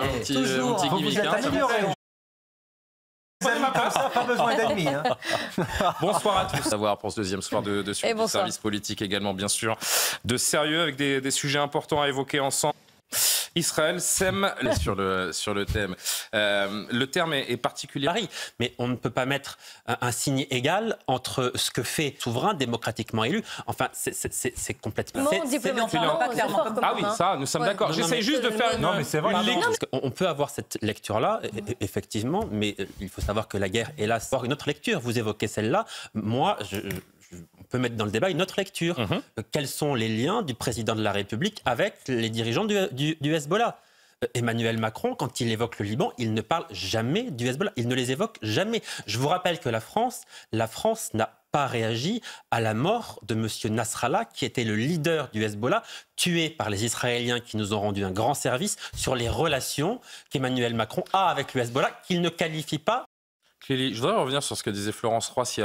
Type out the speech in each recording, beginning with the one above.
anti-guillicain. Pas besoin d'ennemis. Hein. Bonsoir à tous. Savoir pour ce deuxième soir de suite du service politique également, bien sûr, de sérieux avec des sujets importants à évoquer ensemble. Israël sème sur le thème. Le terme est particulier. Mais on ne peut pas mettre un signe égal entre ce que fait le souverain démocratiquement élu. Enfin, c'est complètement... Non, diplomatiquement, pas clairement comme Ah oui, ça, nous sommes d'accord. J'essaie juste de faire une lecture. On peut avoir cette lecture-là, effectivement, mais il faut savoir que la guerre, hélas, avoir une autre lecture. Vous évoquez celle-là. Moi, on peut mettre dans le débat une autre lecture. Quels sont les liens du président de la République avec les dirigeants du Hezbollah ? Emmanuel Macron, quand il évoque le Liban, il ne parle jamais du Hezbollah. Il ne les évoque jamais. Je vous rappelle que la France n'a pas réagi à la mort de M. Nasrallah, qui était le leader du Hezbollah, tué par les Israéliens qui nous ont rendu un grand service sur les relations qu'Emmanuel Macron a avec le Hezbollah, qu'il ne qualifie pas. Clélie, je voudrais revenir sur ce que disait Florence Ross.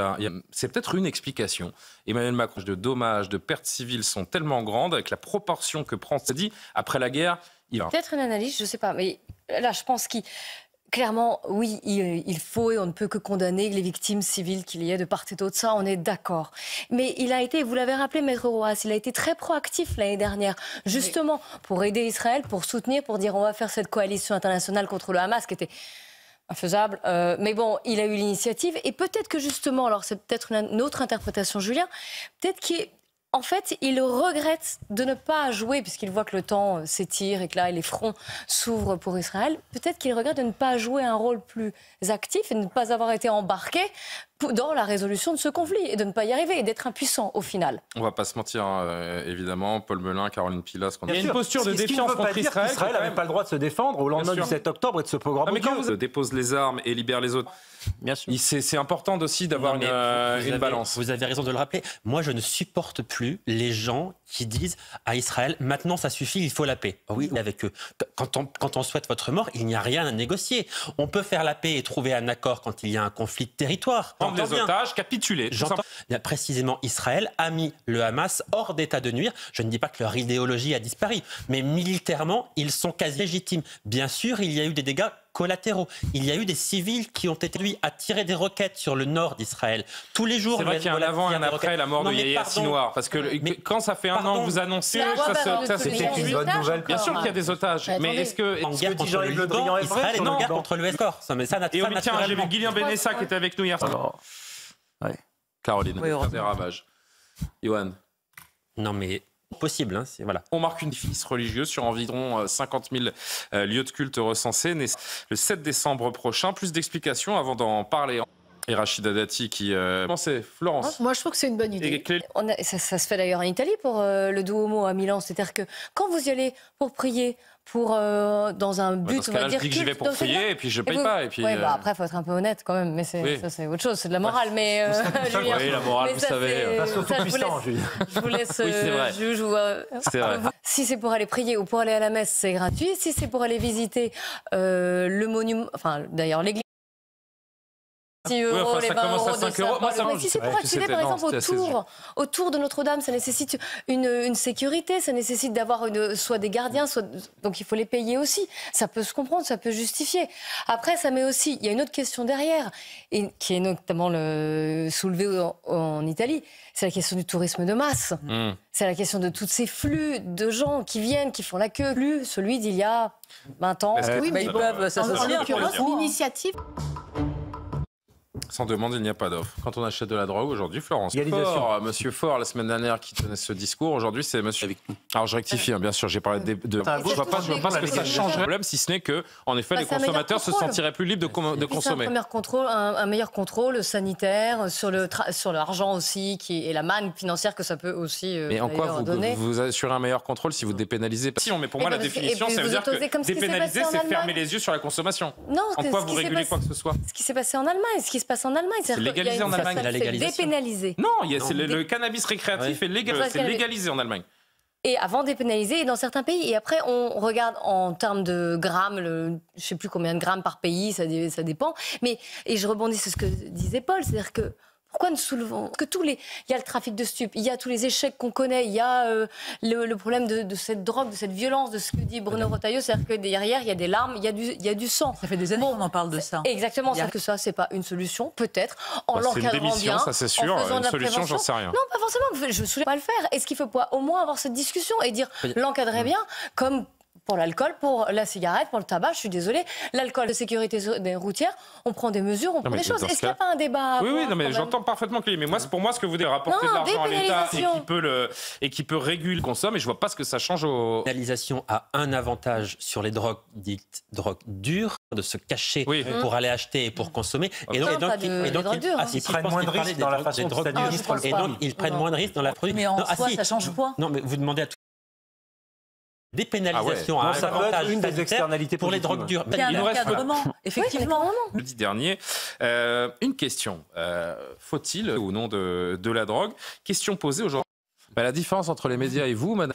C'est peut-être une explication. Emmanuel Macron, de dommages, de pertes civiles sont tellement grandes, avec la proportion que prend, c'est dit, après la guerre, peut-être une analyse, je ne sais pas, mais là, je pense clairement, oui, il faut et on ne peut que condamner les victimes civiles qu'il y ait de part et d'autre, ça, on est d'accord. Mais il a été, vous l'avez rappelé, Maître Roas, il a été très proactif l'année dernière, justement, pour aider Israël, pour soutenir, pour dire on va faire cette coalition internationale contre le Hamas, qui était infaisable. Mais bon, il a eu l'initiative. Et peut-être que justement, alors c'est peut-être une autre interprétation, Julien, peut-être qu'en fait, il regrette de ne pas jouer, puisqu'il voit que le temps s'étire et que là, les fronts s'ouvrent pour Israël. Peut-être qu'il regrette de ne pas jouer un rôle plus actif et de ne pas avoir été embarqué dans la résolution de ce conflit et de ne pas y arriver et d'être impuissant au final. On ne va pas se mentir, évidemment. Paul Melun, Caroline Pilas. Il y a une posture de défiance contre Israël. Israël n'avait pas le droit de se défendre au lendemain du 7 octobre et de se programmer. Mais quand vous dépose les armes et libère les autres, bien sûr. C'est important aussi d'avoir une balance. Vous avez raison de le rappeler. Moi, je ne supporte plus les gens qui disent à Israël, maintenant ça suffit, il faut la paix. Oui, avec eux. Quand on souhaite votre mort, il n'y a rien à négocier. On peut faire la paix et trouver un accord quand il y a un conflit de territoire. Prendre les otages, capituler. Précisément, Israël a mis le Hamas hors d'état de nuire. Je ne dis pas que leur idéologie a disparu, mais militairement, ils sont quasi légitimes. Bien sûr, il y a eu des dégâts collatéraux. Il y a eu des civils qui ont été lui à tirer des roquettes sur le nord d'Israël. Tous les jours, c'est vrai qu'il y a un avant et un après la mort de Yahya Sinwar. Parce que quand ça fait un an que vous annoncez, ça c'était une bonne nouvelle. Bien sûr qu'il y a des otages. Mais est-ce que en guerre contre le Liban, Israël est en guerre contre le Hezbollah. Et tiens, j'ai vu Guillaume Benessa qui était avec nous hier soir. Caroline, des ravages. Yoann. Non mais possible, hein, voilà. On marque une déficit religieux sur environ 50 000 lieux de culte recensés le 7 décembre prochain. Plus d'explications avant d'en parler. Et Rachida Dati qui... Pensez, Florence. Moi, je trouve que c'est une bonne idée. Ça se fait d'ailleurs en Italie pour le Duomo à Milan. C'est-à-dire que quand vous y allez pour prier, dans un but, on va dire, je dis que j'y vais pour prier et puis je paye pas. Et puis, après, il faut être un peu honnête quand même. Mais ça, c'est autre chose, c'est de la morale. Mais, Julien, oui, la morale, vous savez. Je vous laisse juge. C'est vrai. Si c'est pour aller prier ou pour aller à la messe, c'est gratuit. Si c'est pour aller visiter le monument, enfin d'ailleurs l'église, 6 euros, ça commence à 5 euros. Mais si c'est pour accéder, par exemple, autour de Notre-Dame, ça nécessite une sécurité, ça nécessite d'avoir soit des gardiens, donc il faut les payer aussi. Ça peut se comprendre, ça peut justifier. Après, ça met aussi, il y a une autre question derrière, et qui est notamment soulevée en Italie, c'est la question du tourisme de masse. C'est la question de tous ces flux de gens qui viennent, qui font la queue. Plus celui d'il y a 20 ans. Oui, mais ils peuvent s'associer. En l'occurrence, l'initiative... Sans demande, il n'y a pas d'offre. Quand on achète de la drogue aujourd'hui, Florence Monsieur Faure, la semaine dernière, qui tenait ce discours, aujourd'hui, c'est monsieur... Alors, je rectifie, bien sûr, j'ai parlé de... Je ne vois pas ce que ça changerait le problème, si ce n'est que, en effet, les consommateurs se sentiraient plus libres de consommer. Un meilleur contrôle sanitaire sur l'argent aussi, et la manne financière que ça peut aussi Mais en quoi donner. vous assurez un meilleur contrôle si vous dépénalisez? Si, mais pour moi, la définition, ça veut dire que dépénaliser, c'est fermer les yeux sur la consommation. Non, en quoi vous régulez quoi que ce soit? Ce qui s'est passé en Allemagne, c'est légalisé en Allemagne. C'est dépénalisé. Non, le cannabis récréatif est légalisé en Allemagne. Et avant dépénalisé dans certains pays. Et après, on regarde en termes de grammes, je ne sais plus combien de grammes par pays, ça dépend. Et je rebondis sur ce que disait Paul, c'est-à-dire que Pourquoi nous soulevons que il y a le trafic de stupes, il y a tous les échecs qu'on connaît, il y a le problème de cette drogue, de cette violence, de ce que dit Bruno Retailleau, c'est-à-dire que derrière, il y a des larmes, il y a du sang. Ça fait des années qu'on en parle de ça. Exactement, c'est que ça, c'est pas une solution, peut-être, en l'encadrant bien. Ça, c'est sûr. Une solution, j'en sais rien. Non, pas forcément, je ne souhaite pas le faire. Est-ce qu'il faut pas au moins avoir cette discussion et dire l'encadrer bien, comme pour l'alcool, pour la cigarette, pour le tabac, je suis désolée. L'alcool de sécurité des routières, on prend des mesures, on prend des choses. Est-ce qu'il n'y a pas un débat Oui, non, mais j'entends parfaitement Clélie. Mais moi, pour moi, ce que vous dites, rapporter de l'argent à l'État et qui peut réguler le consomme, et je vois pas ce que ça change au... La pénalisation a un avantage sur les drogues dites drogues dures, de se cacher pour aller acheter et pour consommer. Et donc ils prennent moins de risques dans la façon dont et donc ils prennent moins de risques dans la production. Mais en soi, ça change quoi? Non, mais vous demandez à tout. Dépénalisation à un avantage une des externalités pour les drogues dures. Il nous reste effectivement. Le petit dernier. Une question. Faut-il ou non de la drogue? Question posée aujourd'hui. La différence entre les médias et vous, madame,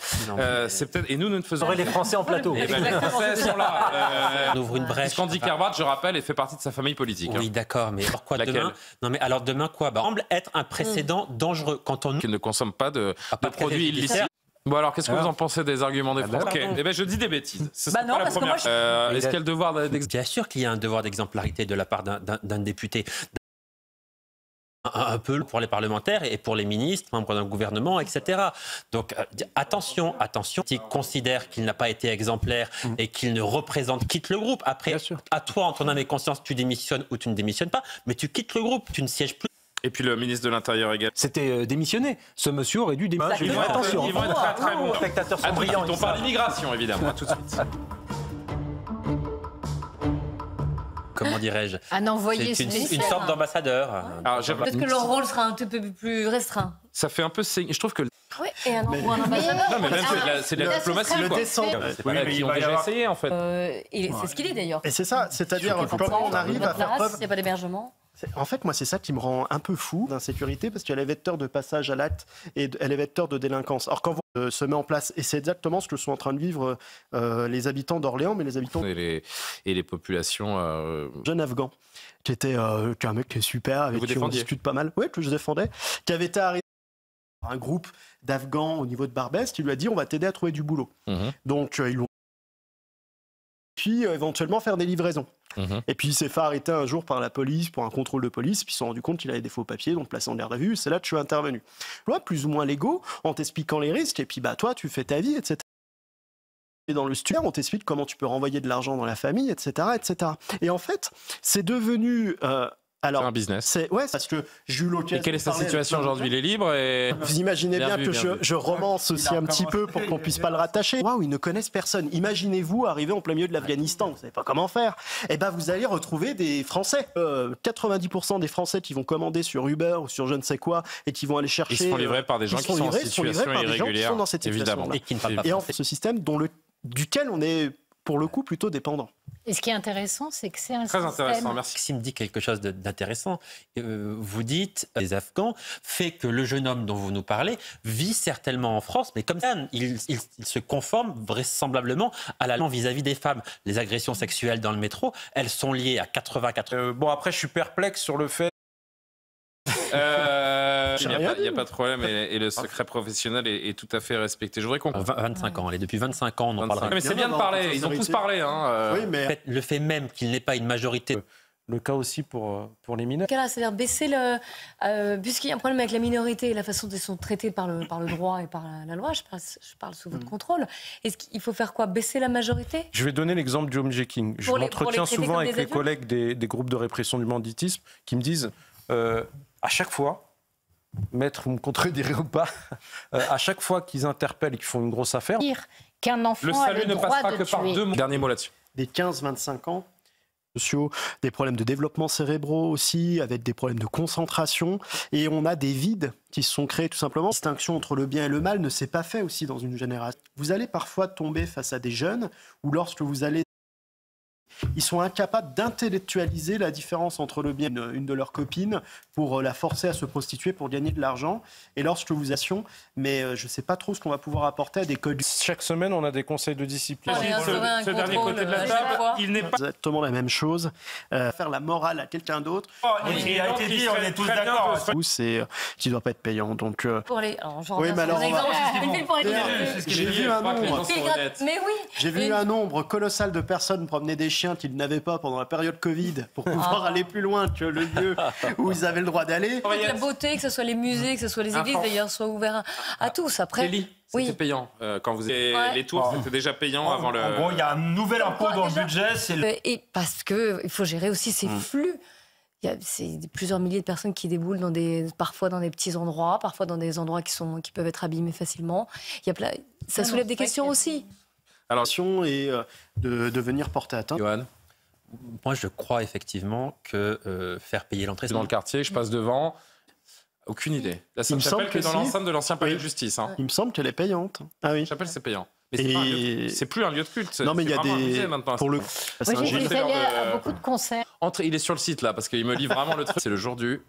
c'est peut-être. Et nous ne faisons. Les Français en plateau. Les Français sont là. On ouvre une brèche. Scandi Carvat, je rappelle, fait partie de sa famille politique. Oui, d'accord, mais pourquoi demain? Non, mais alors demain quoi? Semble être un précédent dangereux quand on qui ne consomme pas de produits illicites. Bon alors, qu'est-ce que vous en pensez des arguments des Français? Je dis des bêtises. C'est pas la première. Est-ce qu'il y a le devoir d'exemplarité? Bien sûr qu'il y a un devoir d'exemplarité de la part d'un député. Un peu pour les parlementaires et pour les ministres, membres d'un gouvernement, etc. Donc attention, qui considère qu'il n'a pas été exemplaire et qu'il ne représente, quitte le groupe. Après, à toi, en ton âme et conscience, tu démissionnes ou tu ne démissionnes pas, mais tu quittes le groupe, tu ne sièges plus. Et puis le ministre de l'Intérieur également. C'était démissionné. Ce monsieur aurait dû démissionner. Attention. Ils vont être très très bons. Les spectateurs sont brillants. On parle d'immigration, évidemment. Tout de suite. Comment dirais-je? Un envoyé C'est une sorte d'ambassadeur. Peut-être que leur rôle sera un peu plus restreint. Ça fait un peu... Je trouve que... Oui, et un ambassadeur. Non, mais même c'est de la diplomatie. Ils ont déjà essayé, en fait. C'est ce qu'il est, d'ailleurs. Et c'est ça, c'est-à-dire comment on arrive à faire preuve... Il n'y a pas d'hébergement. En fait, moi, c'est ça qui me rend un peu fou d'insécurité, parce qu'il y a les vecteurs de passage à l'acte et les vecteurs de délinquance. Alors, quand se met en place, et c'est exactement ce que sont en train de vivre les habitants d'Orléans, mais les habitants... Et les populations... Jeune Afghan, qui était un mec qui est super, avec qui on discute pas mal, que je défendais, qui avait été arrêté par un groupe d'Afghans au niveau de Barbès, qui lui a dit « on va t'aider à trouver du boulot ». Donc, ils l'ont... Puis, éventuellement, faire des livraisons. Et puis il s'est fait arrêter un jour par la police pour un contrôle de police, puis ils se sont rendus compte qu'il avait des faux papiers, donc placé en garde à vue. C'est là que je suis intervenu. Là, plus ou moins légaux, en t'expliquant les risques, et puis toi, tu fais ta vie, etc. Et dans le studio, on t'explique comment tu peux renvoyer de l'argent dans la famille, etc., etc. Et en fait, c'est devenu... c'est un business. Parce que j'ai eu l'occasion. Et quelle est sa situation aujourd'hui? Il est libre et... Vous imaginez bien que je romance aussi un petit peu pour qu'on puisse pas le rattacher. Waouh, ils ne connaissent personne. Imaginez-vous arriver en plein milieu de l'Afghanistan, vous savez pas comment faire. Eh ben, vous allez retrouver des Français. 90% des Français qui vont commander sur Uber ou sur je ne sais quoi et qui vont aller chercher. Ils sont livrés par des gens qui sont en situation irrégulière. Dans cette situation-là. Et en fait, ce système duquel on est pour le coup plutôt dépendant. Et ce qui est intéressant, c'est que c'est un très système... intéressant, merci. Maxime dit quelque chose d'intéressant. Vous dites, les Afghans, fait que le jeune homme dont vous nous parlez vit certainement en France, mais comme ça, il se conforme vraisemblablement à la loi vis-à-vis des femmes. Les agressions sexuelles dans le métro, elles sont liées à 84... Bon, après, je suis perplexe sur le fait... Il n'y a pas de problème et le secret professionnel est tout à fait respecté. Je voudrais qu'on... 25 ans, depuis 25 ans, on en parlera. Mais c'est bien de parler, ils ont tous parlé. Oui, mais... Le fait même qu'il n'ait pas une majorité... Le cas aussi pour les mineurs. C'est-à-dire baisser le... puisqu'il y a un problème avec la minorité et la façon dont ils sont traités par le droit et par la loi, je parle sous votre contrôle, est-ce qu'il faut faire quoi? Baisser la majorité? Je vais donner l'exemple du homejacking. Je m'entretiens souvent avec les collègues des groupes de répression du banditisme qui me disent à chaque fois, maître, vous me contredirai ou pas, à chaque fois qu'ils interpellent et qu'ils font une grosse affaire... Qu'un enfant le salut a le ne droit passera de que par tuer. 2 mots. Dernier mot là-dessus. Des 15-25 ans, sociaux, des problèmes de développement cérébraux aussi, avec des problèmes de concentration. Et on a des vides qui se sont créés tout simplement. La distinction entre le bien et le mal ne s'est pas fait aussi dans une génération. Vous allez parfois tomber face à des jeunes, ou lorsque vous allez... Ils sont incapables d'intellectualiser la différence entre le bien une de leurs copines pour la forcer à se prostituer pour gagner de l'argent. Et lorsque vous assurez, mais je ne sais pas trop ce qu'on va pouvoir apporter à des codes. Chaque semaine, on a des conseils de discipline. Ce dernier côté de la table, il n'est pas exactement la même chose. Faire la morale à quelqu'un d'autre. Il a été dit, on est tous d'accord. C'est qui ne doit pas être payant. Donc, pour les... oui, mais alors, j'ai vu un nombre. Mais oui. J'ai vu un nombre colossal de personnes promener des chiens qu'ils n'avaient pas pendant la période Covid pour pouvoir aller plus loin que le lieu où ils avaient le droit d'aller. La beauté, que ce soit les musées, que ce soit les églises d'ailleurs, soient ouverts à tous. Après, c'était payant. Quand vous les tours, c'était déjà payant avant le. En gros, il y a un nouvel impôt dans le budget. Et parce qu'il faut gérer aussi ces flux. C'est plusieurs milliers de personnes qui déboulent parfois dans des petits endroits, parfois dans des endroits qui peuvent être abîmés facilement. Ça soulève des questions aussi. Alors, et de venir porter atteinte. Johan. Moi, je crois effectivement que faire payer l'entrée... Dans le quartier, je passe devant. Aucune idée. La Sainte-Chapelle qui est dans l'enceinte de l'ancien palais de justice. Hein. Il me semble qu'elle est payante. Ah oui. Chapelle, c'est payant. Mais c'est plus un lieu de culte. Non, mais il y a des. Pour le j'ai été allé à beaucoup de concerts. Il est sur le site là, parce qu'il me lit vraiment le truc. C'est le jour du